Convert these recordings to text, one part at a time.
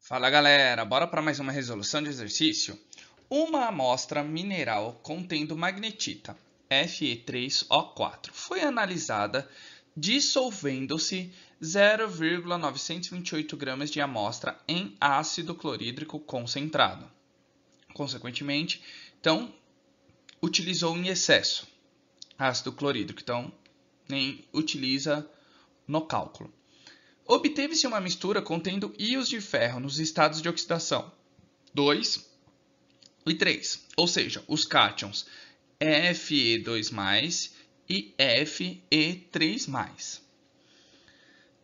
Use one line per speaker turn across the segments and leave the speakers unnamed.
Fala galera, bora para mais uma resolução de exercício? Uma amostra mineral contendo magnetita Fe3O4 foi analisada dissolvendo-se 0,928 gramas de amostra em ácido clorídrico concentrado. Consequentemente, então, utilizou em excesso ácido clorídrico, então nem utiliza no cálculo. Obteve-se uma mistura contendo íons de ferro nos estados de oxidação 2 e 3, ou seja, os cátions Fe2+, e Fe3+,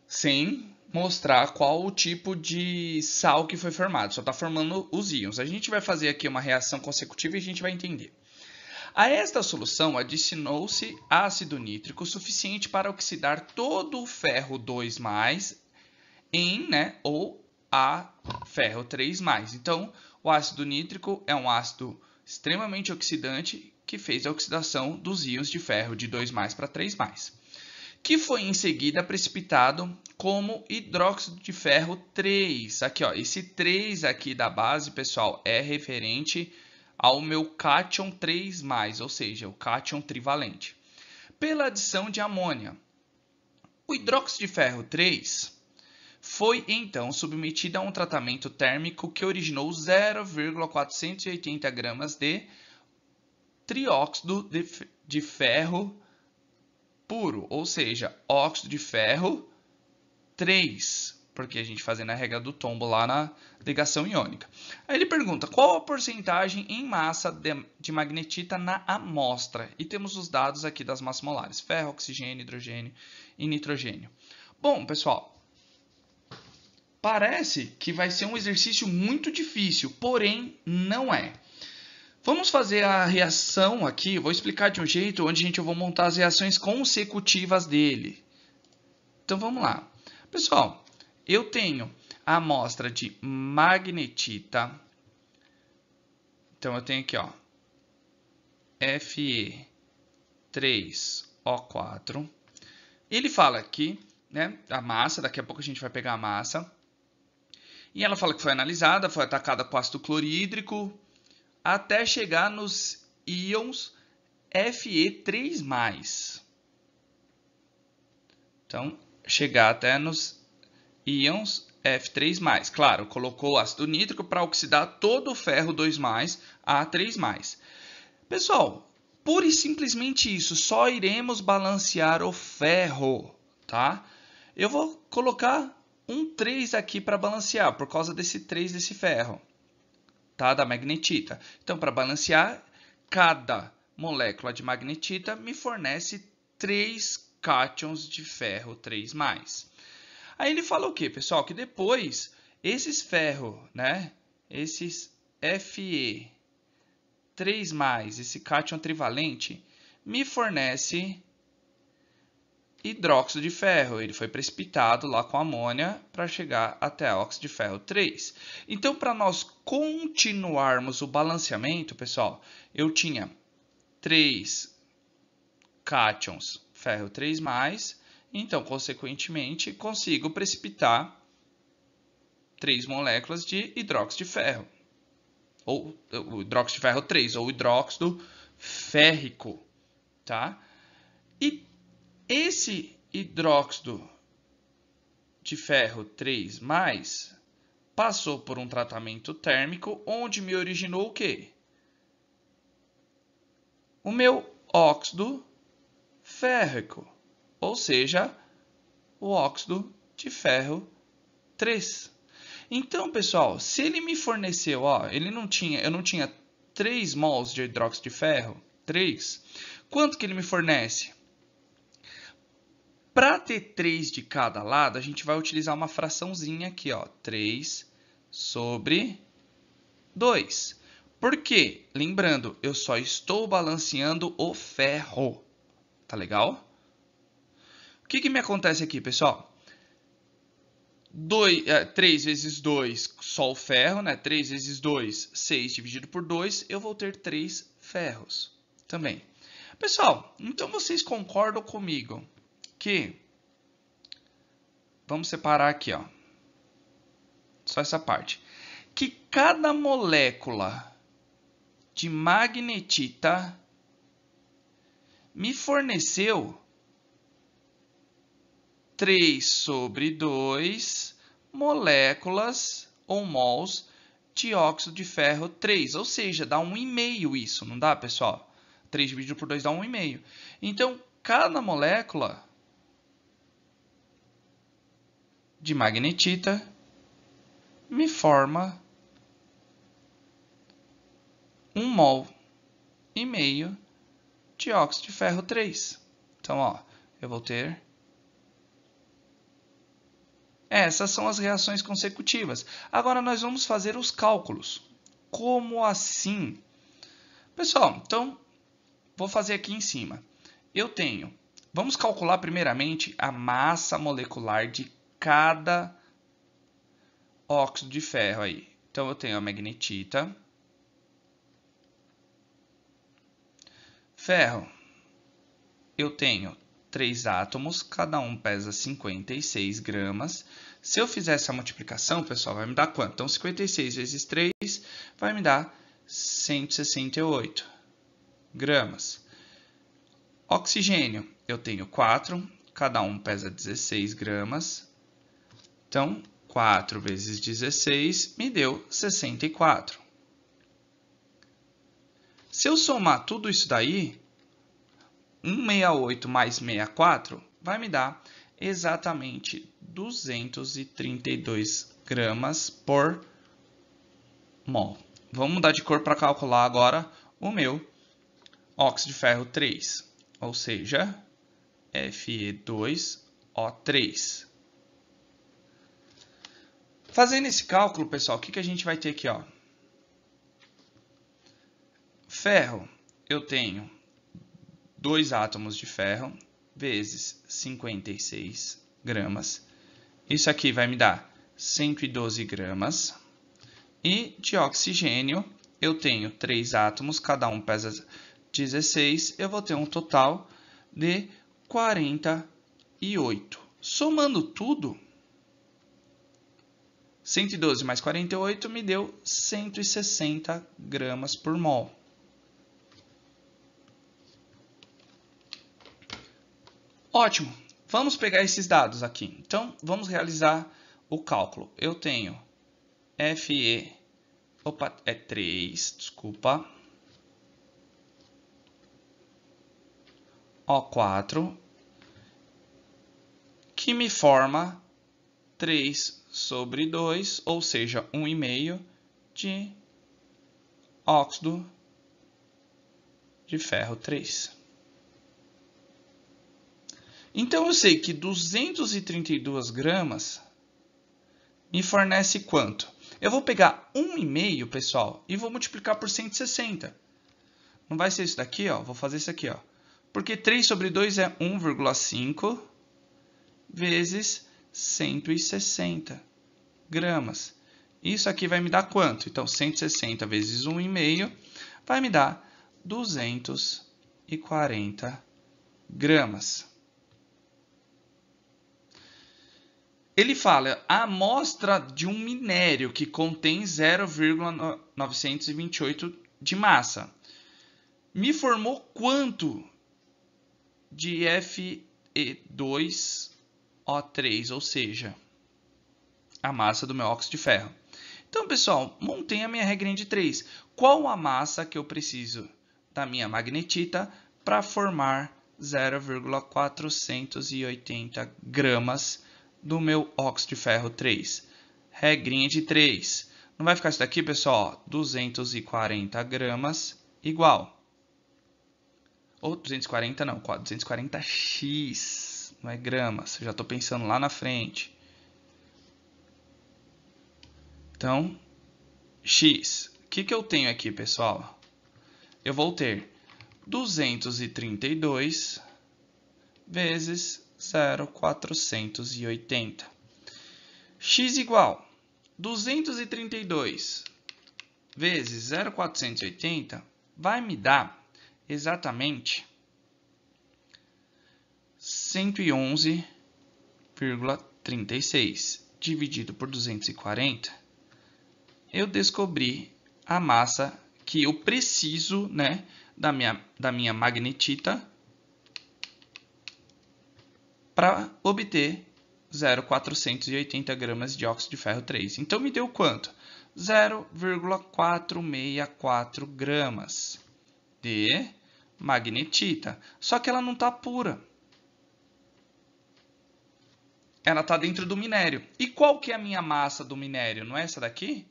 sem mostrar qual o tipo de sal que foi formado, só está formando os íons. A gente vai fazer aqui uma reação consecutiva e a gente vai entender. A esta solução adicionou-se ácido nítrico suficiente para oxidar todo o ferro 2+, ou a ferro 3+. Então, o ácido nítrico é um ácido extremamente oxidante que fez a oxidação dos íons de ferro de 2+ para 3+, que foi em seguida precipitado como hidróxido de ferro 3. Aqui, ó, esse 3 aqui da base, pessoal, é referente ao meu cátion 3+, ou seja, o cátion trivalente, pela adição de amônia. O hidróxido de ferro 3 foi então submetido a um tratamento térmico que originou 0,480 gramas de trióxido de ferro puro, ou seja, óxido de ferro 3, porque a gente fazendo a regra do tombo lá na ligação iônica. Aí ele pergunta qual a porcentagem em massa de magnetita na amostra. E temos os dados aqui das massas molares: ferro, oxigênio, hidrogênio e nitrogênio. Bom, pessoal, parece que vai ser um exercício muito difícil, porém não é. Vamos fazer a reação aqui, vou explicar de um jeito onde eu vou montar as reações consecutivas dele. Então vamos lá. Pessoal, eu tenho a amostra de magnetita. Então eu tenho aqui, ó, Fe3O4. Ele fala aqui, né, a massa, daqui a pouco a gente vai pegar a massa. E ela fala que foi analisada, foi atacada com ácido clorídrico, até chegar nos íons Fe3+. Então, chegar até nos íons F3+. Claro, colocou ácido nítrico para oxidar todo o ferro 2+, a 3+. Pessoal, pura e simplesmente isso, só iremos balancear o ferro, tá? Eu vou colocar um 3 aqui para balancear, por causa desse 3 desse ferro, tá? Da magnetita. Então, para balancear, cada molécula de magnetita me fornece 3 cátions de ferro 3+. Aí ele fala o quê, pessoal? Que depois, esses ferro, né? Esses Fe3+, esse cátion trivalente, me fornece hidróxido de ferro. Ele foi precipitado lá com amônia para chegar até óxido de ferro 3. Então, para nós continuarmos o balanceamento, pessoal, eu tinha 3 cátions ferro 3+, então, consequentemente, consigo precipitar 3 moléculas de hidróxido de ferro, ou o hidróxido de ferro 3, ou hidróxido férrico, tá? E esse hidróxido de ferro 3+, passou por um tratamento térmico, onde me originou o quê? O meu óxido férrico, ou seja, o óxido de ferro 3. Então, pessoal, se ele me forneceu, ó, eu não tinha 3 mols de hidróxido de ferro, 3, quanto que ele me fornece? Para ter 3 de cada lado, a gente vai utilizar uma fraçãozinha aqui, ó, 3 sobre 2. Por quê? Lembrando, eu só estou balanceando o ferro. Tá legal? O que me acontece aqui, pessoal? 3 vezes 2, só o ferro, né? 3 vezes 2, 6 dividido por 2, eu vou ter 3 ferros também. Pessoal, então vocês concordam comigo que... Vamos separar aqui, ó. só essa parte. Que cada molécula de magnetita me forneceu 3/2 moléculas ou mols de óxido de ferro 3. Ou seja, dá 1,5 isso, não dá, pessoal? 3 dividido por 2 dá 1,5. Então, cada molécula de magnetita me forma 1,5 mol de óxido de ferro 3. Então, ó, eu vou ter... Essas são as reações consecutivas. Agora, nós vamos fazer os cálculos. Como assim? Pessoal, então, vou fazer aqui em cima. Eu tenho... Vamos calcular primeiramente a massa molecular de cada óxido de ferro aí. Então, eu tenho a magnetita. Ferro. Eu tenho 3 átomos, cada um pesa 56 gramas. Se eu fizer essa multiplicação, pessoal, vai me dar quanto? Então, 56 vezes 3 vai me dar 168 gramas. Oxigênio, eu tenho 4, cada um pesa 16 gramas. Então, 4 vezes 16 me deu 64. Se eu somar tudo isso daí, 168 mais 64 vai me dar exatamente 232 gramas por mol. Vamos mudar de cor para calcular agora o meu óxido de ferro 3, ou seja, Fe2O3. Fazendo esse cálculo, pessoal, o que a gente vai ter aqui? Ó? Ferro, eu tenho 2 átomos de ferro vezes 56 gramas. Isso aqui vai me dar 112 gramas. E de oxigênio, eu tenho 3 átomos, cada um pesa 16. Eu vou ter um total de 48. Somando tudo, 112 mais 48 me deu 160 gramas por mol. Ótimo, vamos pegar esses dados aqui. Então, vamos realizar o cálculo. Eu tenho Fe, é 3, desculpa, O4, que me forma 3/2, ou seja, 1,5 de óxido de ferro 3. Então, eu sei que 232 gramas me fornece quanto? Eu vou pegar 1,5, pessoal, e vou multiplicar por 160. Não vai ser isso daqui, ó. Vou fazer isso aqui, ó. Porque 3/2 é 1,5 vezes 160 gramas. Isso aqui vai me dar quanto? Então, 160 vezes 1,5 vai me dar 240 gramas. Ele fala a amostra de um minério que contém 0,928 de massa. Me formou quanto de Fe2O3, ou seja, a massa do meu óxido de ferro. Então, pessoal, montei a minha regrinha de 3. Qual a massa que eu preciso da minha magnetita para formar 0,480 gramas do meu óxido de ferro 3? Regrinha de 3. Não vai ficar isso daqui, pessoal? 240 gramas igual. Ou 240 não, 240x. Não é gramas. Eu já estou pensando lá na frente. Então, x. O que eu tenho aqui, pessoal? Eu vou ter 232 vezes 0,480. X igual 232 vezes 0,480 vai me dar exatamente 111,36 dividido por 240 eu descobri a massa que eu preciso, né, da minha magnetita para obter 0,480 gramas de óxido de ferro 3. Então, me deu quanto? 0,464 gramas de magnetita. Só que ela não está pura. Ela está dentro do minério. E qual que é a minha massa do minério? Não é essa daqui?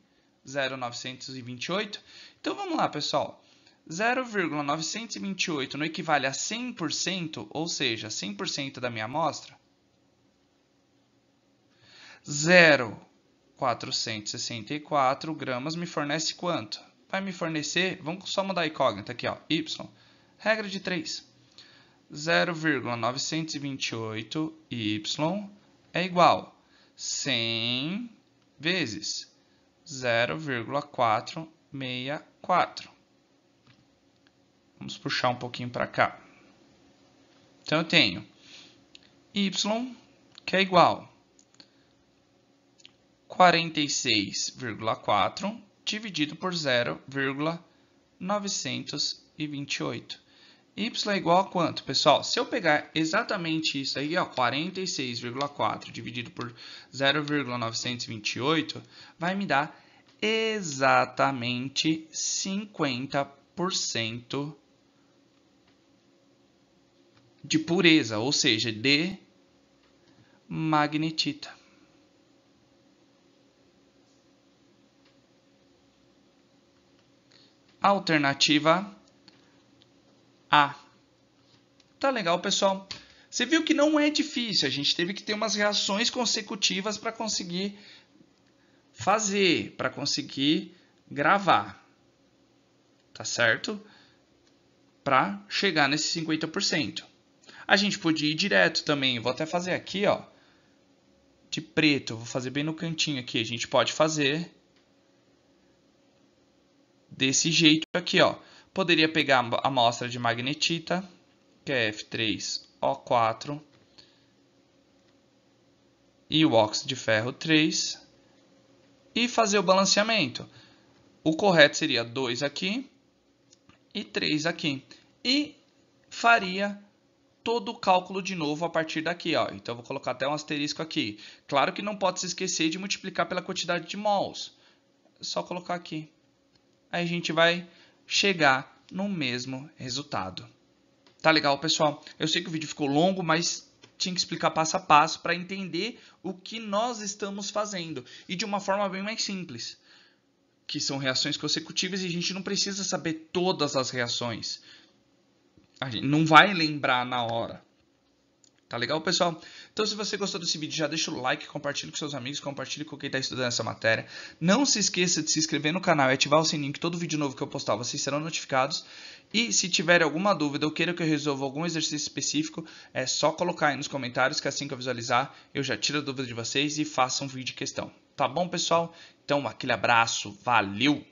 0,928. Então, vamos lá, pessoal. 0,928 não equivale a 100%, ou seja, 100% da minha amostra? 0,464 gramas me fornece quanto? Vai me fornecer, vamos só mudar a incógnita aqui, ó, y, regra de 3. 0,928 y é igual a 100 vezes 0,464. Vamos puxar um pouquinho para cá. Então, eu tenho y, que é igual a 46,4 dividido por 0,928. Y é igual a quanto, pessoal? Se eu pegar exatamente isso aí, ó, 46,4 dividido por 0,928, vai me dar exatamente 50% de pureza, ou seja, de magnetita. Alternativa A. Tá legal, pessoal? Você viu que não é difícil, a gente teve que ter umas reações consecutivas para conseguir fazer, para conseguir gravar. Tá certo? Para chegar nesse 50%. A gente podia ir direto também, vou até fazer aqui, ó, de preto, vou fazer bem no cantinho aqui, a gente pode fazer desse jeito aqui, ó. Poderia pegar a amostra de magnetita, que é F3O4, e o óxido de ferro 3, e fazer o balanceamento. O correto seria 2 aqui e 3 aqui. E faria todo o cálculo de novo a partir daqui, ó. Então, eu vou colocar até um asterisco aqui. Claro que não pode se esquecer de multiplicar pela quantidade de mols. É só colocar aqui. Aí a gente vai chegar no mesmo resultado. Tá legal, pessoal? Eu sei que o vídeo ficou longo, mas tinha que explicar passo a passo para entender o que nós estamos fazendo. E de uma forma bem mais simples. Que são reações consecutivas e a gente não precisa saber todas as reações. A gente não vai lembrar na hora. Tá legal, pessoal? Então, se você gostou desse vídeo, já deixa o like, compartilha com seus amigos, compartilha com quem está estudando essa matéria. Não se esqueça de se inscrever no canal e ativar o sininho, que todo vídeo novo que eu postar, vocês serão notificados. E se tiver alguma dúvida ou queira que eu resolva algum exercício específico, é só colocar aí nos comentários, que assim que eu visualizar, eu já tiro a dúvida de vocês e faço um vídeo de questão. Tá bom, pessoal? Então, aquele abraço, valeu!